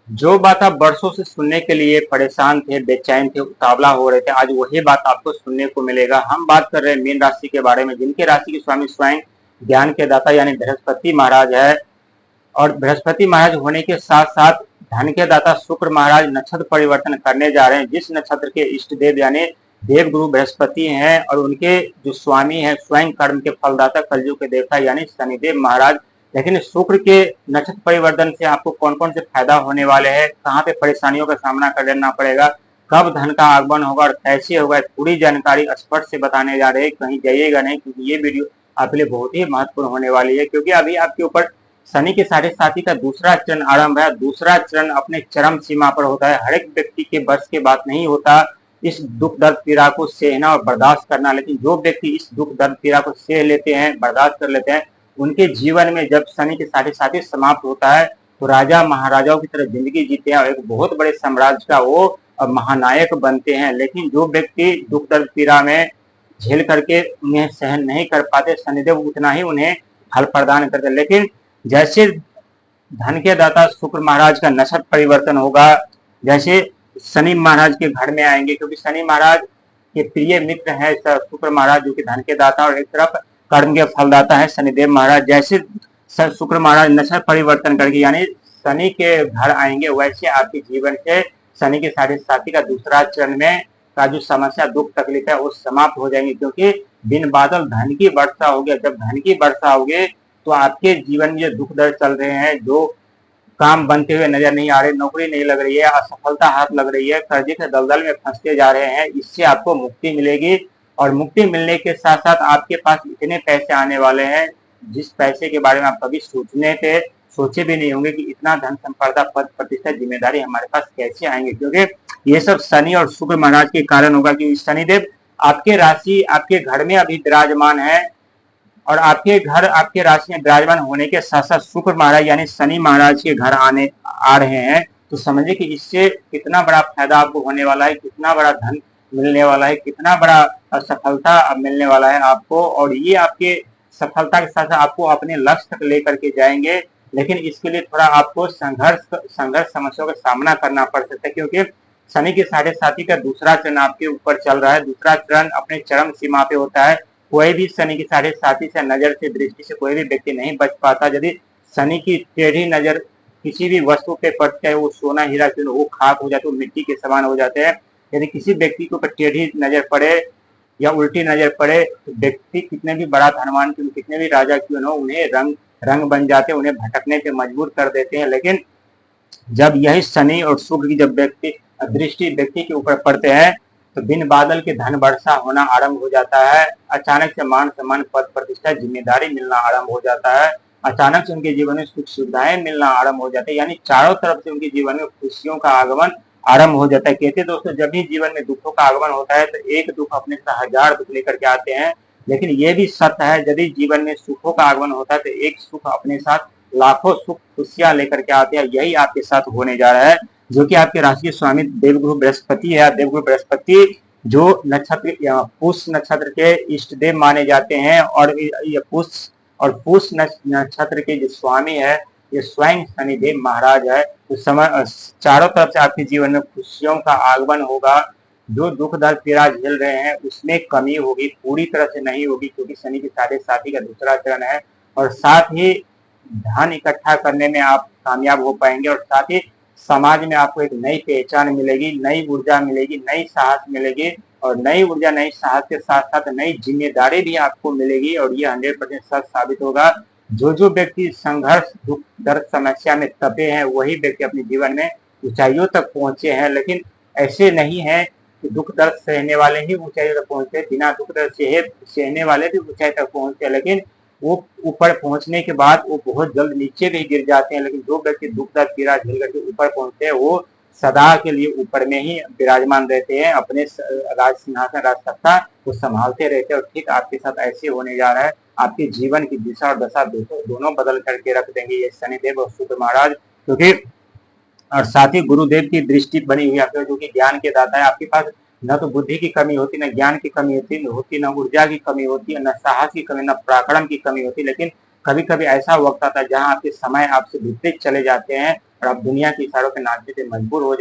जो बात आप बरसों से सुनने के लिए परेशान थे, बेचैन थे, उतावला हो रहे थे, आज वही बात आपको सुनने को मिलेगा। हम बात कर रहे हैं मीन राशि के बारे में, जिनके राशि के स्वामी स्वयं ज्ञान के दाता यानी बृहस्पति महाराज है। और बृहस्पति महाराज होने के साथ साथ धन के दाता शुक्र महाराज नक्षत्र परिवर्तन करने जा रहे हैं। जिस नक्षत्र के इष्ट देव यानी देव गुरु बृहस्पति हैं और उनके जो स्वामी है स्वयं कर्म के फलदाता कलयुग के देवता यानी शनिदेव महाराज। लेकिन शुक्र के नक्षत्र परिवर्तन से आपको कौन कौन से फायदा होने वाले हैं, कहाँ पे परेशानियों का सामना करना पड़ेगा, कब धन का आगमन होगा और कैसे होगा, पूरी जानकारी स्पष्ट से बताने जा रहे हैं। कहीं जाइएगा नहीं, क्योंकि ये वीडियो आपके लिए बहुत ही महत्वपूर्ण होने वाली है। क्योंकि अभी आपके ऊपर शनि के साढ़े साथी का दूसरा चरण आरंभ है। दूसरा चरण अपने चरम सीमा पर होता है। हर एक व्यक्ति के बस के बात नहीं होता इस दुख दर्द पीड़ा को सहना और बर्दाश्त करना, लेकिन जो व्यक्ति इस दुख दर्द पीड़ा को सह लेते हैं, बर्दाश्त कर लेते हैं, उनके जीवन में जब शनि के साढ़े साथी समाप्त होता है तो राजा महाराजाओं की तरह जिंदगी जीते हैं और एक बहुत बड़े साम्राज्य का वो महानायक बनते हैं। लेकिन जो व्यक्ति दुख दर्द पीड़ा में झेल करके उन्हें सहन नहीं कर पाते, शनिदेव उतना ही उन्हें फल प्रदान करते। लेकिन जैसे धन के दाता शुक्र महाराज का नक्षत्र परिवर्तन होगा, जैसे शनि महाराज के घर में आएंगे, क्योंकि शनि महाराज के प्रिय मित्र है शुक्र महाराज जो कि धन के दाता और एक तरफ कर्म के फलदाता है शनिदेव महाराज। जैसे शुक्र महाराज नक्षत्र परिवर्तन करके यानी शनि के घर आएंगे, वैसे आपके जीवन से शनि के साढ़े साथी का दूसरा चरण में का जो समस्या दुख तकलीफ है वो समाप्त हो जाएंगे। क्योंकि बिन बादल धन की वर्षा हो गया। जब धन की वर्षा होगी तो आपके जीवन में जो दुख दर्द चल रहे हैं, जो काम बनते हुए नजर नहीं आ रहे, नौकरी नहीं लग रही है, असफलता हाथ लग रही है, कर्जे के दलदल में फंसते जा रहे हैं, इससे आपको मुक्ति मिलेगी। और मुक्ति मिलने के साथ साथ आपके पास इतने पैसे आने वाले हैं जिस पैसे के बारे में आप कभी सोचे भी नहीं होंगे कि इतना धन संपदा पद प्रतिष्ठा जिम्मेदारी हमारे पास कैसे आएंगे। क्योंकि ये सब शनि और शुक्र महाराज के कारण होगा। कि शनिदेव आपके राशि आपके घर में अभी विराजमान है और आपके घर आपके राशि में विराजमान होने के साथ साथ शुक्र महाराज यानी शनि महाराज के घर आ रहे हैं। तो समझिए कि इससे कितना बड़ा फायदा आपको होने वाला है, कितना बड़ा धन मिलने वाला है, कितना बड़ा सफलता मिलने वाला है आपको। और ये आपके सफलता के साथ साथ आपको अपने लक्ष्य तक लेकर के जाएंगे। लेकिन इसके लिए थोड़ा आपको संघर्ष समस्याओं का सामना करना पड़ सकता है। क्योंकि शनि के साढ़े साथी का दूसरा चरण आपके ऊपर चल रहा है। दूसरा चरण अपने चरम सीमा पे होता है। कोई भी शनि की साढ़े साथी से नजर से दृष्टि से कोई भी व्यक्ति नहीं बच पाता। यदि शनि की टेढ़ी नजर किसी भी वस्तु पे पड़ती है, वो सोना हीरा क्यों वो खाक हो जाते, वो मिट्टी के समान हो जाते हैं। यदि किसी व्यक्ति के ऊपर टेढ़ी नजर पड़े या उल्टी नजर पड़े तो व्यक्ति कितने भी बड़ा धनवान क्यों, कितने भी राजा क्यों न, उन्हें रंग बन जाते हैं, उन्हें भटकने पे मजबूर कर देते हैं। लेकिन जब यही शनि और शुक्र की जब दृष्टि व्यक्ति के ऊपर पड़ते हैं तो बिन बादल के धन वर्षा होना आरंभ हो जाता है। अचानक से मान सम्मान पद प्रतिष्ठा जिम्मेदारी मिलना आरंभ हो जाता है। अचानक से उनके जीवन में सुख सुविधाएं मिलना आरंभ हो जाते हैं। यानी चारों तरफ से उनके जीवन में खुशियों का आगमन आरंभ हो जाता है। कहते दोस्तों, जब भी जीवन में दुखों का आगमन होता है तो एक दुख अपने से हजार दुख लेकर के आते हैं। लेकिन ये भी सत्य है, यदि जीवन में सुखों का आगमन होता है तो एक सुख अपने साथ लाखों सुख खुशियां लेकर के आते हैं। यही आपके साथ होने जा रहा है। जो कि आपके राशि के स्वामी देवगुरु बृहस्पति है। देवगुरु बृहस्पति जो नक्षत्र पुष नक्षत्र के इष्ट देव माने जाते हैं और ये पुष नक्षत्र के जो स्वामी है ये स्वयं शनिदेव महाराज है। तो समय चारों तरफ से आपके जीवन में खुशियों का आगमन होगा। जो दुख दर्द पीड़ा झेल रहे हैं उसमें कमी होगी, पूरी तरह से नहीं होगी, क्योंकि शनि के साढ़े साथी का दूसरा चरण है। और साथ ही धन इकट्ठा करने में आप कामयाब हो पाएंगे और साथ ही समाज में आपको एक नई पहचान मिलेगी, नई ऊर्जा मिलेगी, नई साहस मिलेगी। और नई ऊर्जा नई साहस के साथ साथ नई जिम्मेदारी भी आपको मिलेगी। और ये 100% सच साबित होगा। जो व्यक्ति संघर्ष दुख दर्द समस्या में तपे हैं वही व्यक्ति अपने जीवन में ऊंचाइयों तक पहुंचे हैं। लेकिन ऐसे नहीं है कि दुख दर्द सहने वाले ही ऊंचाई तक पहुंचते, बिना दुख दर्द सहने वाले भी ऊंचाई तक पहुंचते। लेकिन वो ऊपर पहुंचने के बाद वो बहुत जल्द नीचे भी गिर जाते हैं। लेकिन जो व्यक्ति दुख दर्द पीड़ा झेल करके ऊपर पहुंचते हैं वो सदा के लिए ऊपर में ही विराजमान रहते हैं, अपने राज सिंहासन राज सत्ता को संभालते रहते हैं। और ठीक आपके साथ ऐसे होने जा रहा है। आपके जीवन की दिशा और दशा दोनों बदल करके रख देंगे ये शनिदेव और शुक्र महाराज। क्योंकि और साथ ही गुरुदेव की दृष्टि बनी हुई आपके, जो कि ज्ञान के दाता है। आपके पास न तो बुद्धि की कमी होती, न ज्ञान की कमी होती, न ऊर्जा की कमी होती, न साहस की कमी, न पराक्रम की कमी होती, लेकिन कभी कभी ऐसा वक्त आता है जहाँ आपके समय आपसे विपरीत चले जाते हैं और आप दुनिया के इशारों पे नाचने पे मजबूर हो जाते हैं।